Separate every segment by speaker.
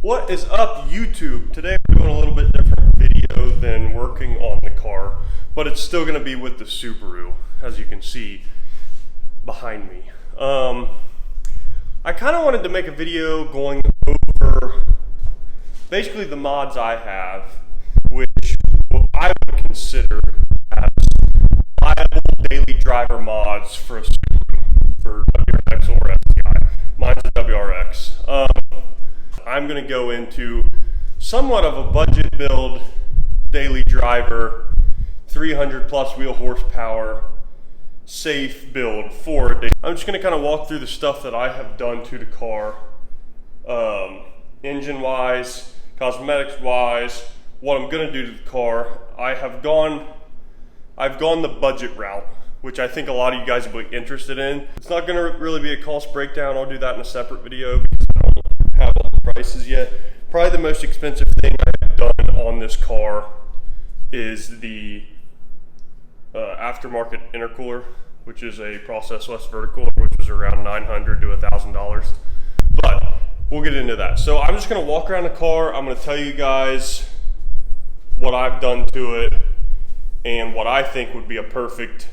Speaker 1: What is up, YouTube? Today we're doing a little bit different video than working on the car, but it's still going to be with the Subaru, as you can see behind me. I kind of wanted to make a video going over basically the mods I have, which I would consider as reliable daily driver mods for a Subaru, for WRX or STI. Mine's a WRX. I'm going to go into somewhat of a budget build, daily driver, 300 plus wheel horsepower, safe build for a day. I'm just going to kind of walk through the stuff that I have done to the car, engine wise, cosmetics wise, what I'm going to do to the car. I've gone the budget route, which I think a lot of you guys will be interested in. It's not going to really be a cost breakdown. I'll do that in a separate video because I don't have all the prices yet. Probably the most expensive thing I've done on this car is the aftermarket intercooler, which is a processless vertical, which was around $900 to $1,000. But we'll get into that. So I'm just going to walk around the car. I'm going to tell you guys what I've done to it and what I think would be a perfect,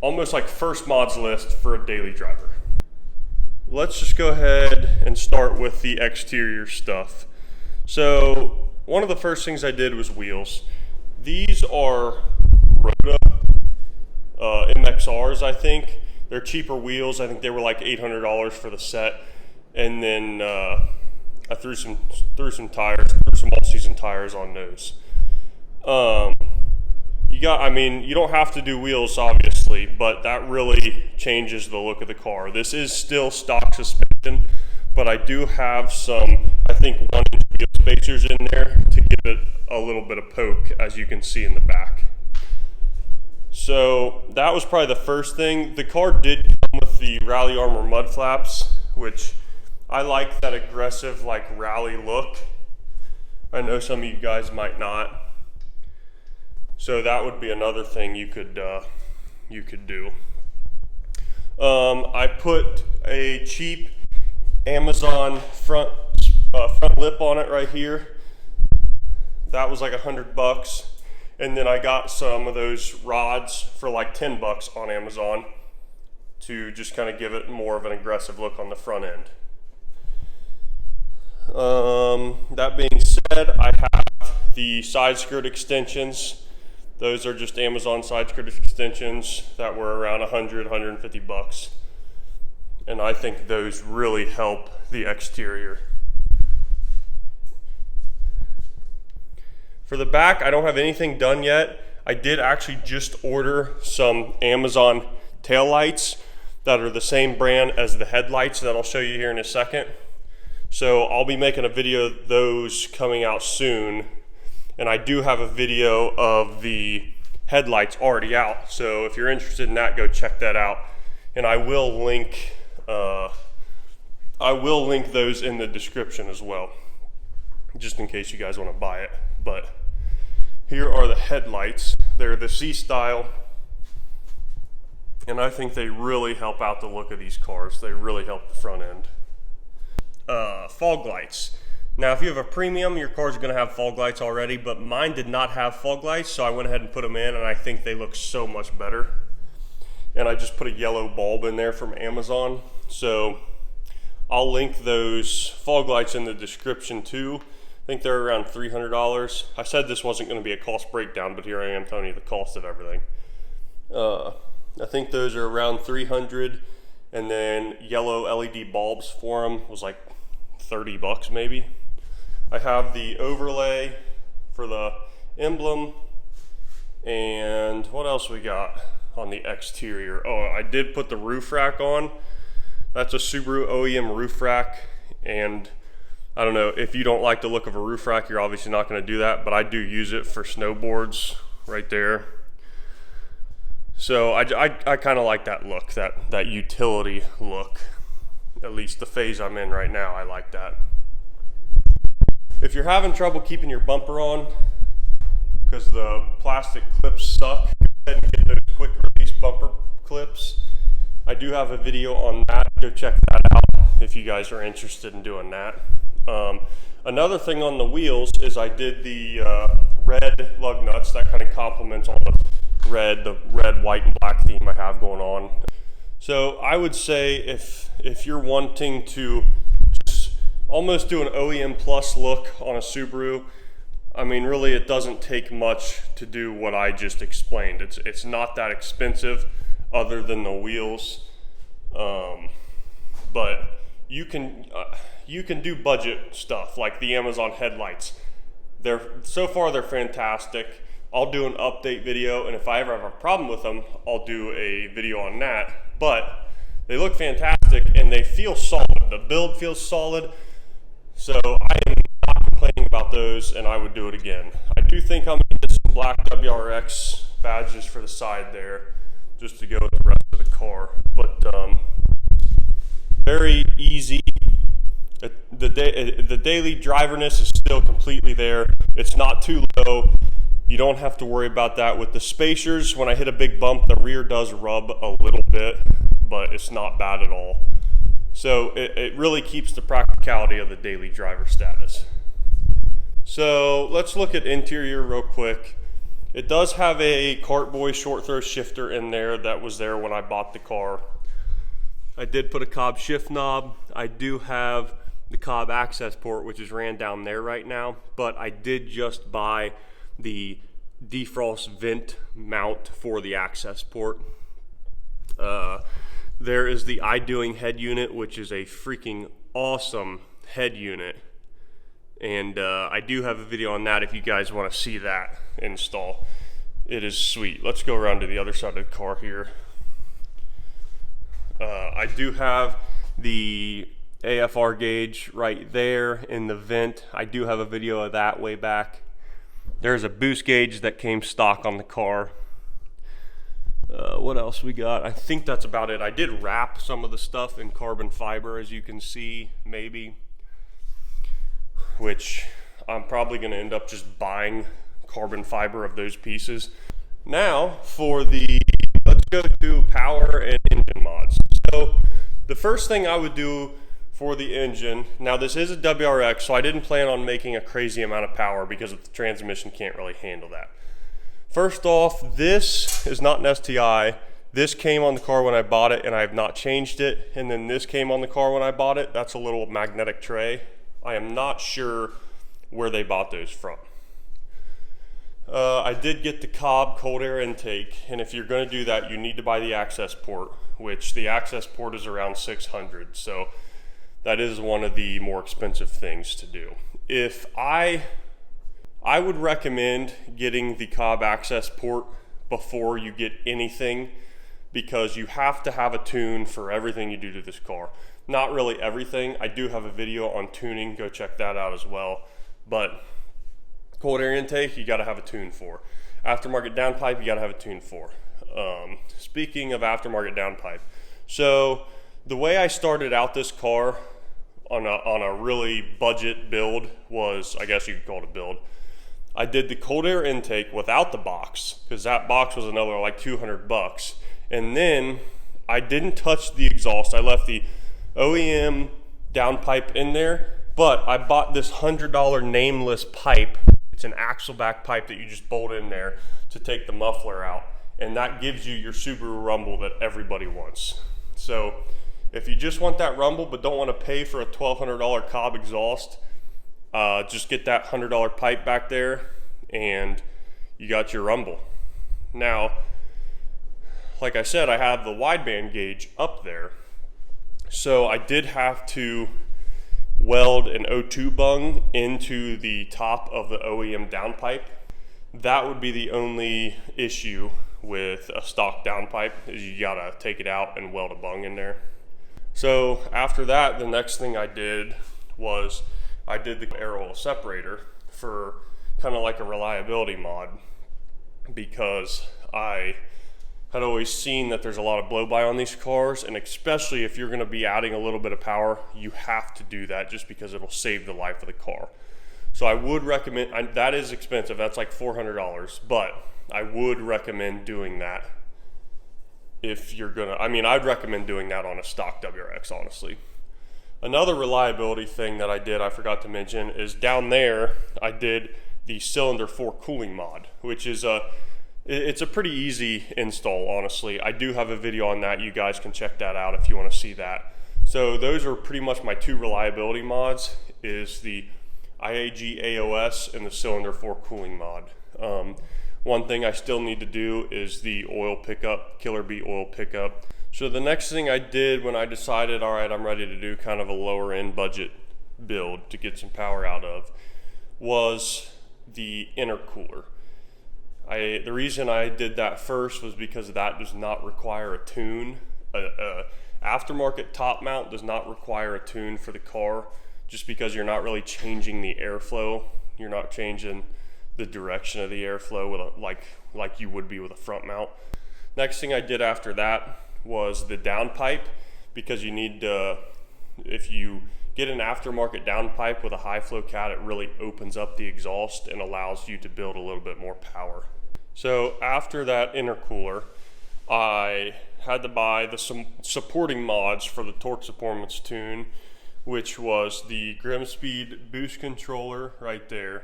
Speaker 1: almost like first mods list for a daily driver. Let's just go ahead and start with the exterior stuff. So one of the first things I did was wheels. These are Rota MXRs, I think. They're cheaper wheels. I think they were like $800 for the set. And then I threw some tires, some all-season tires on those. You don't have to do wheels, obviously, but that really changes the look of the car. This is still stock suspension, but I do have some, I think, 1-inch wheel spacers in there to give it a little bit of poke, as you can see in the back. So that was probably the first thing. The car did come with the Rally Armor mud flaps, which I like that aggressive, like, rally look. I know some of you guys might not. So that would be another thing you could do. I put a cheap Amazon front lip on it right here. That was like $100, and then I got some of those rods for like $10 on Amazon to just kind of give it more of an aggressive look on the front end. That being said, I have the side skirt extensions. Those are just Amazon side skirt extensions that were around $150. And I think those really help the exterior. For the back, I don't have anything done yet. I did actually just order some Amazon taillights that are the same brand as the headlights that I'll show you here in a second. So I'll be making a video of those coming out soon. And I do have a video of the headlights already out. So if you're interested in that, go check that out. And I will link those in the description as well, just in case you guys want to buy it. But here are the headlights. They're the C style. And I think they really help out the look of these cars. They really help the front end. Fog lights. Now, if you have a premium, your car's going to have fog lights already, but mine did not have fog lights, so I went ahead and put them in, and I think they look so much better. And I just put a yellow bulb in there from Amazon, so I'll link those fog lights in the description too. I think they're around $300. I said this wasn't going to be a cost breakdown, but here I am telling you the cost of everything. I think those are around $300, and then yellow LED bulbs for them was like $30 maybe. I have the overlay for the emblem, and what else we got on the exterior? Oh, I did put the roof rack on. That's a Subaru OEM roof rack, and I don't know, if you don't like the look of a roof rack, you're obviously not going to do that, but I do use it for snowboards right there. So I kind of like that look, that utility look. At least the phase I'm in right now, I like that. If you're having trouble keeping your bumper on because the plastic clips suck, go ahead and get those quick release bumper clips. I do have a video on that. Go check that out if you guys are interested in doing that. Another thing on the wheels is I did the red lug nuts. That kind of complements all the red, white, and black theme I have going on. So I would say if you're wanting to just almost do an OEM plus look on a Subaru, I mean, really it doesn't take much to do what I just explained. It's not that expensive other than the wheels, but you can do budget stuff like the Amazon headlights. So far they're fantastic. I'll do an update video, and if I ever have a problem with them, I'll do a video on that. But they look fantastic and they feel solid. The build feels solid. So I am not complaining about those, and I would do it again. I do think I'm gonna get some black WRX badges for the side there, just to go with the rest of the car. But very easy. The daily driverness is still completely there. It's not too low. You don't have to worry about that. With the spacers, when I hit a big bump, the rear does rub a little bit, but it's not bad at all. So it really keeps the practicality of the daily driver status. So let's look at interior real quick. It does have a Cartboy short throw shifter in there that was there when I bought the car. I did put a Cobb shift knob. I do have the Cobb access port, which is ran down there right now, but I did just buy the defrost vent mount for the access port. There is the iDoing head unit, which is a freaking awesome head unit, and I do have a video on that if you guys want to see that install. It is sweet. Let's go around to the other side of the car here. I do have the AFR gauge right there in the vent. I do have a video of that way back. There's a boost gauge that came stock on the car. What else we got? I think that's about it. I did wrap some of the stuff in carbon fiber, as you can see, maybe, which I'm probably going to end up just buying carbon fiber of those pieces. Now let's go to power and engine mods. So the first thing I would do for the engine, now this is a WRX, so I didn't plan on making a crazy amount of power because the transmission can't really handle that. First off, this is not an STI. This came on the car when I bought it and I have not changed it. And then this came on the car when I bought it. That's a little magnetic tray. I am not sure where they bought those from. I did get the Cobb cold air intake, and if you're going to do that, you need to buy the access port, which the access port is around $600. So that is one of the more expensive things to do. If I would recommend getting the Cobb access port before you get anything, because you have to have a tune for everything you do to this car. Not really everything. I do have a video on tuning. Go check that out as well. But cold air intake, you got to have a tune for. Aftermarket downpipe, you got to have a tune for. Speaking of aftermarket downpipe, so the way I started out this car on a really budget build was, I guess you could call it a build. I did the cold air intake without the box, because that box was another like $200. And then I didn't touch the exhaust. I left the OEM downpipe in there, but I bought this $100 nameless pipe. It's an axle back pipe that you just bolt in there to take the muffler out, and that gives you your Subaru rumble that everybody wants. So if you just want that rumble but don't want to pay for a $1,200 Cobb exhaust, just get that $100 pipe back there and you got your rumble. Now, like I said, I have the wideband gauge up there, so I did have to weld an O2 bung into the top of the OEM downpipe. That would be the only issue with a stock downpipe, is you gotta take it out and weld a bung in there. So after that, the next thing I did was I did the air oil separator for kind of like a reliability mod, because I had always seen that there's a lot of blow-by on these cars, and especially if you're going to be adding a little bit of power, you have to do that just because it'll save the life of the car. So I would recommend, that is expensive, that's like $400, but I would recommend doing that if you're gonna, I'd recommend doing that on a stock WRX, honestly. Another reliability thing that I did, I forgot to mention, is down there I did the cylinder 4 cooling mod, which is it's a pretty easy install, honestly. I do have a video on that. You guys can check that out if you want to see that. So those are pretty much my 2 reliability mods, is the IAG AOS and the cylinder 4 cooling mod. One thing I still need to do is the oil pickup, Killer Bee oil pickup. So the next thing I did when I decided, all right, I'm ready to do kind of a lower end budget build to get some power out of, was the intercooler. The reason I did that first was because that does not require a tune. Aftermarket top mount does not require a tune for the car, just because you're not really changing the airflow. You're not changing the direction of the airflow with like you would be with a front mount. Next thing I did after that was the downpipe, because you need to, if you get an aftermarket downpipe with a high flow cat, it really opens up the exhaust and allows you to build a little bit more power. So after that intercooler, I had to buy the supporting mods for the torque performance tune, which was the Grimspeed boost controller right there.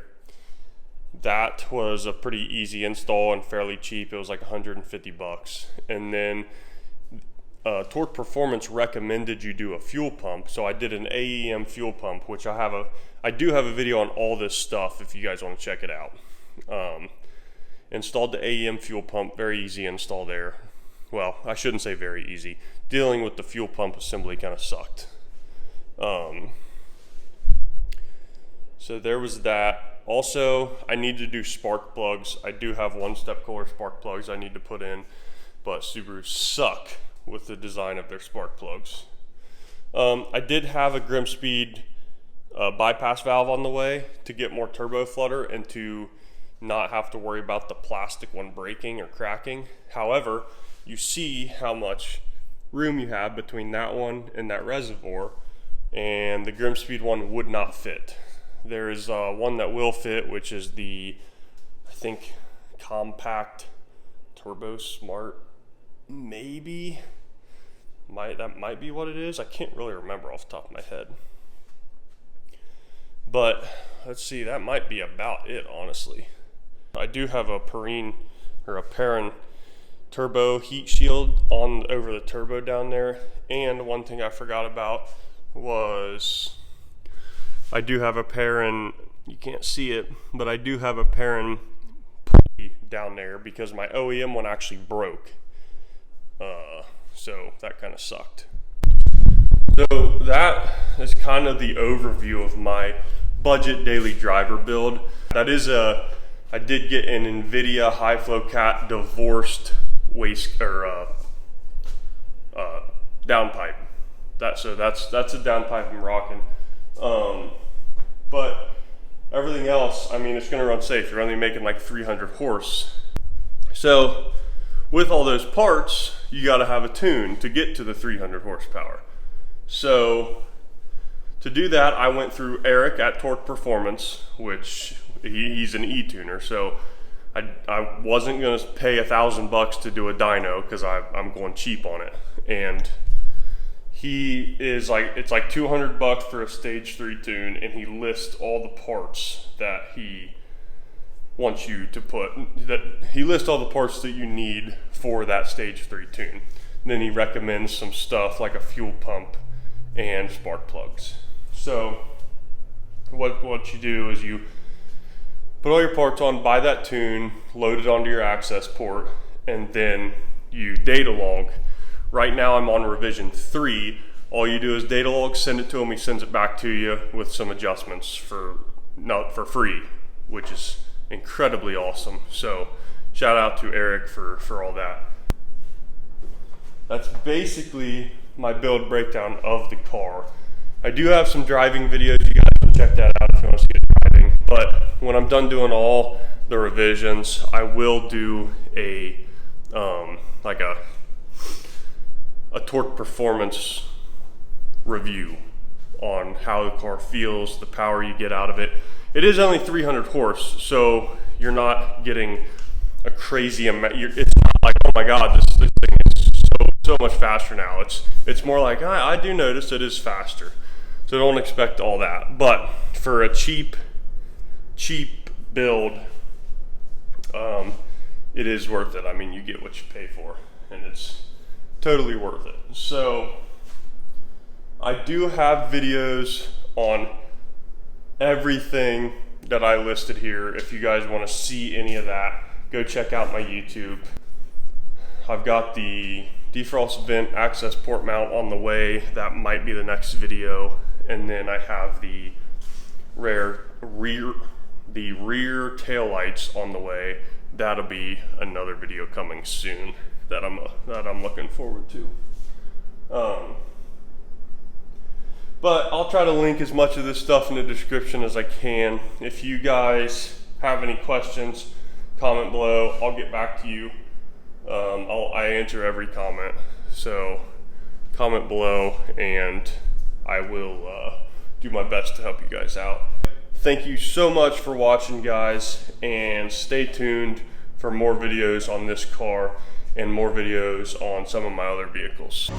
Speaker 1: That was a pretty easy install and fairly cheap. It was like 150 bucks. And then Torque Performance recommended you do a fuel pump, so I did an AEM fuel pump, which I do have a video on all this stuff if you guys want to check it out. Installed the AEM fuel pump, very easy install there. Well, I shouldn't say very easy. Dealing with the fuel pump assembly kind of sucked. So there was that. Also, I need to do spark plugs. I do have 1-step Kohler spark plugs I need to put in, but Subaru suck with the design of their spark plugs. I did have a Grimspeed bypass valve on the way to get more turbo flutter and to not have to worry about the plastic one breaking or cracking. However, you see how much room you have between that one and that reservoir, and the Grimspeed one would not fit. There is one that will fit, which is the, I think, compact turbo smart, maybe. That might be what it is. I can't really remember off the top of my head. But let's see, that might be about it, honestly. I do have a Perrine turbo heat shield on over the turbo down there. And one thing I forgot about was I do have a Perrine, you can't see it, but I do have a Perrine pulley down there because my OEM one actually broke. So that kind of sucked. So that is kind of the overview of my budget daily driver build. That is I did get an NVIDIA high flow cat divorced waste or downpipe. That's a downpipe I'm rocking. But everything else, I mean, it's gonna run safe. You're only making like 300 horse. So with all those parts, you gotta have a tune to get to the 300 horsepower. So to do that, I went through Eric at Torque Performance, which he's an e-tuner. So I wasn't gonna pay $1,000 to do a dyno because I'm going cheap on it. And he is like, it's like $200 for a stage 3 tune, and he lists all the parts that he wants you to put, he lists all the parts that you need for that stage 3 tune. And then he recommends some stuff like a fuel pump and spark plugs. So what you do is you put all your parts on, buy that tune, load it onto your access port, and then you data log. Right now I'm on revision 3. All you do is data log, send it to him, he sends it back to you with some adjustments for free, which is incredibly awesome. So shout out to Eric for all that. That's basically my build breakdown of the car. I do have some driving videos, you guys can check that out if you want to see it driving. But when I'm done doing all the revisions, I will do a Torque Performance review on how the car feels, the power you get out of it. It is only 300 horse, so you're not getting a crazy amount. It's not like, oh my god, this thing is so much faster now. It's more like, I do notice it is faster. So don't expect all that. But for a cheap build, it is worth it. I mean, you get what you pay for, and it's totally worth it. So I do have videos on everything that I listed here. If you guys want to see any of that, go check out my YouTube. I've got the defrost vent access port mount on the way. That might be the next video. And then I have the rear tail lights on the way. That'll be another video coming soon that I'm looking forward to. But I'll try to link as much of this stuff in the description as I can. If you guys have any questions, comment below. I'll get back to you. I answer every comment. So comment below and I will do my best to help you guys out. Thank you so much for watching, guys, and stay tuned for more videos on this car and more videos on some of my other vehicles.